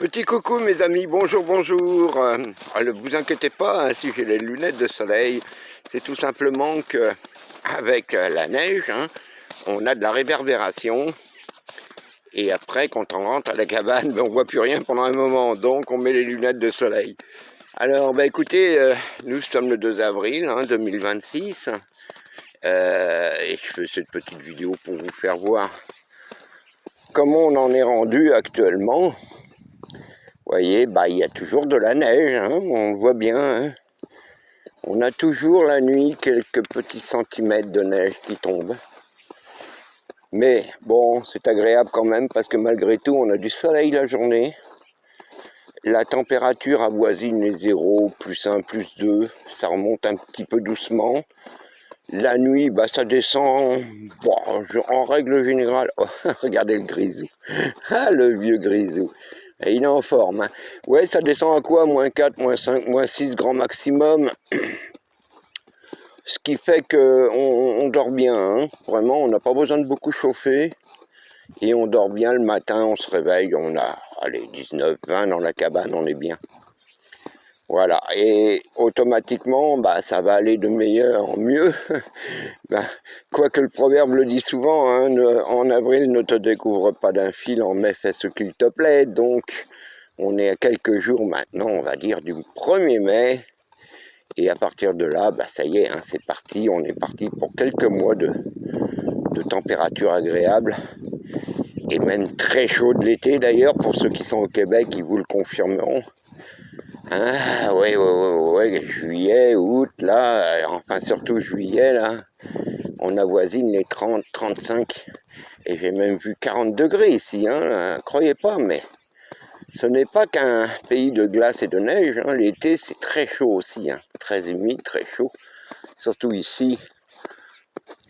Petit coucou mes amis, bonjour, bonjour. Ne vous inquiétez pas, hein, si j'ai les lunettes de soleil, c'est tout simplement que avec la neige, hein, on a de la réverbération. Et après, quand on rentre à la cabane, on voit plus rien pendant un moment, donc on met les lunettes de soleil. Alors, écoutez, nous sommes le 2 avril 2026, et je fais cette petite vidéo pour vous faire voir comment on en est rendu actuellement. Vous voyez, il y a toujours de la neige, hein, on le voit bien. Hein. On a toujours la nuit quelques petits centimètres de neige qui tombent. Mais bon, c'est agréable quand même parce que malgré tout, on a du soleil la journée. La température avoisine les 0, +1, +2, ça remonte un petit peu doucement. La nuit, ça descend, en règle générale, oh, regardez le grisou, ah, le vieux grisou, et il est en forme. Hein. Ouais, ça descend à quoi? -4, -5, -6 grand maximum, ce qui fait qu'on dort bien, hein. Vraiment, on n'a pas besoin de beaucoup chauffer, et on dort bien le matin, on se réveille, on a, allez, 19, 20 dans la cabane, on est bien. Voilà, et automatiquement, ça va aller de meilleur en mieux. Quoique le proverbe le dit souvent, hein, en avril ne te découvre pas d'un fil, en mai fais ce qu'il te plaît. Donc, on est à quelques jours maintenant, on va dire, du 1er mai. Et à partir de là, ça y est, hein, c'est parti. On est parti pour quelques mois de température agréable. Et même très chaud de l'été d'ailleurs, pour ceux qui sont au Québec, ils vous le confirmeront. Ah, ouais, juillet, août, là, enfin surtout juillet, là, on avoisine les 30, 35, et j'ai même vu 40 degrés ici, hein, croyez pas, mais ce n'est pas qu'un pays de glace et de neige, hein, l'été c'est très chaud aussi, hein, très humide, très chaud, surtout ici,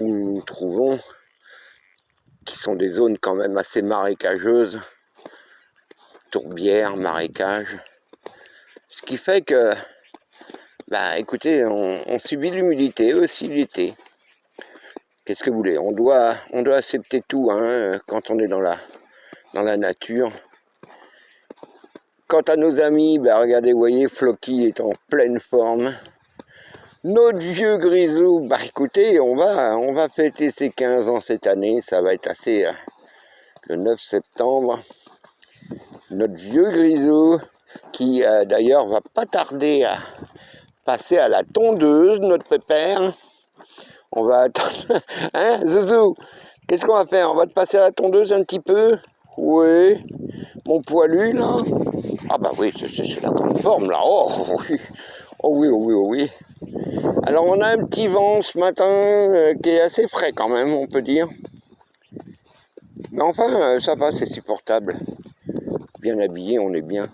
où nous nous trouvons, qui sont des zones quand même assez marécageuses, tourbières, marécages, ce qui fait que écoutez, on subit l'humidité aussi l'été. Qu'est-ce que vous voulez? On doit accepter tout, hein, quand on est dans la nature. Quant à nos amis, regardez, vous voyez, Floki est en pleine forme. Notre vieux grisou, écoutez, on va fêter ses 15 ans cette année, ça va être assez le 9 septembre. Notre vieux grisou, qui d'ailleurs va pas tarder à passer à la tondeuse, notre pépère. On va attendre. Hein, Zouzou? Qu'est-ce qu'on va faire? On va te passer à la tondeuse un petit peu? Oui. Mon poilu, là? Ah oui, c'est la grande forme, là. Oh oui. Oh oui, oh oui, oh oui. Alors, on a un petit vent ce matin qui est assez frais quand même, on peut dire. Mais enfin, ça va, c'est supportable. Bien habillé, on est bien.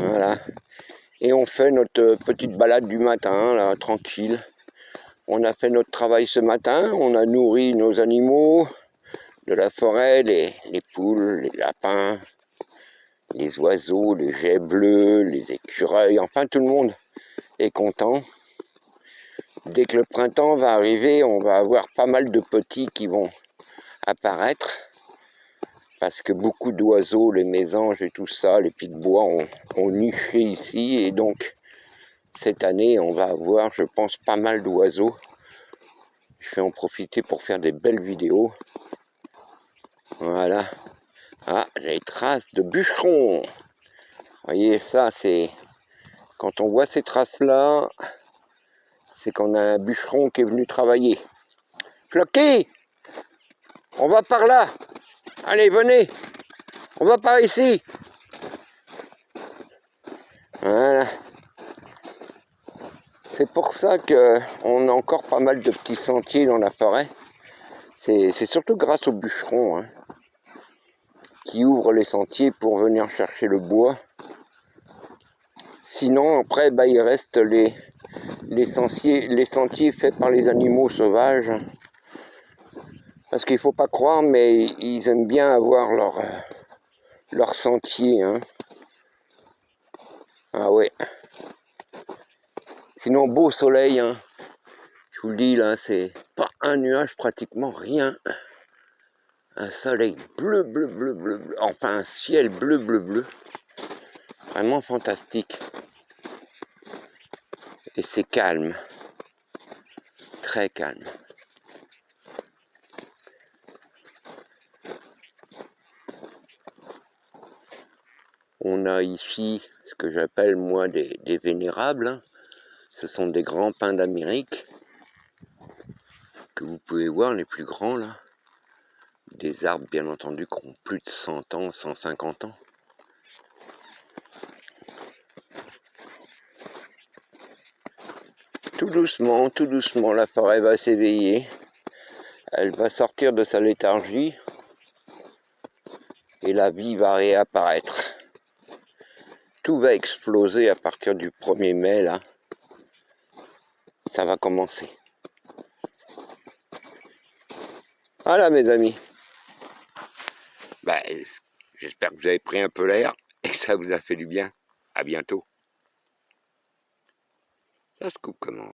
Voilà. Et on fait notre petite balade du matin, là, tranquille. On a fait notre travail ce matin, on a nourri nos animaux de la forêt, les poules, les lapins, les oiseaux, les geais bleus, les écureuils, enfin tout le monde est content. Dès que le printemps va arriver, on va avoir pas mal de petits qui vont apparaître, parce que beaucoup d'oiseaux, les mésanges et tout ça, les pics-bois ont niché ici, et donc cette année on va avoir, je pense, pas mal d'oiseaux. Je vais en profiter pour faire des belles vidéos. Voilà. Ah, les traces de bûcherons. Vous voyez, ça, c'est... Quand on voit ces traces-là, c'est qu'on a un bûcheron qui est venu travailler. Floki, on va par là. Allez, venez. On va par ici. Voilà. C'est pour ça qu'on a encore pas mal de petits sentiers dans la forêt. C'est surtout grâce aux bûcherons, hein, qui ouvrent les sentiers pour venir chercher le bois. Sinon, après, il reste les sentiers faits par les animaux sauvages. Parce qu'il ne faut pas croire, mais ils aiment bien avoir leur sentier. Hein. Ah ouais. Sinon, beau soleil. Hein. Je vous le dis, là, c'est pas un nuage, pratiquement rien. un soleil bleu, bleu, bleu, bleu, bleu, enfin un ciel bleu, bleu, bleu. Vraiment fantastique. Et c'est calme. Très calme. On a ici ce que j'appelle moi des vénérables. Hein. Ce sont des grands pins d'Amérique que vous pouvez voir, les plus grands là. Des arbres bien entendu qui ont plus de 100 ans, 150 ans. Tout doucement, la forêt va s'éveiller. Elle va sortir de sa léthargie et la vie va réapparaître. Tout va exploser à partir du 1er mai, là. Ça va commencer. Voilà, mes amis. Ben, j'espère que vous avez pris un peu l'air et que ça vous a fait du bien. À bientôt. Ça se coupe comment ?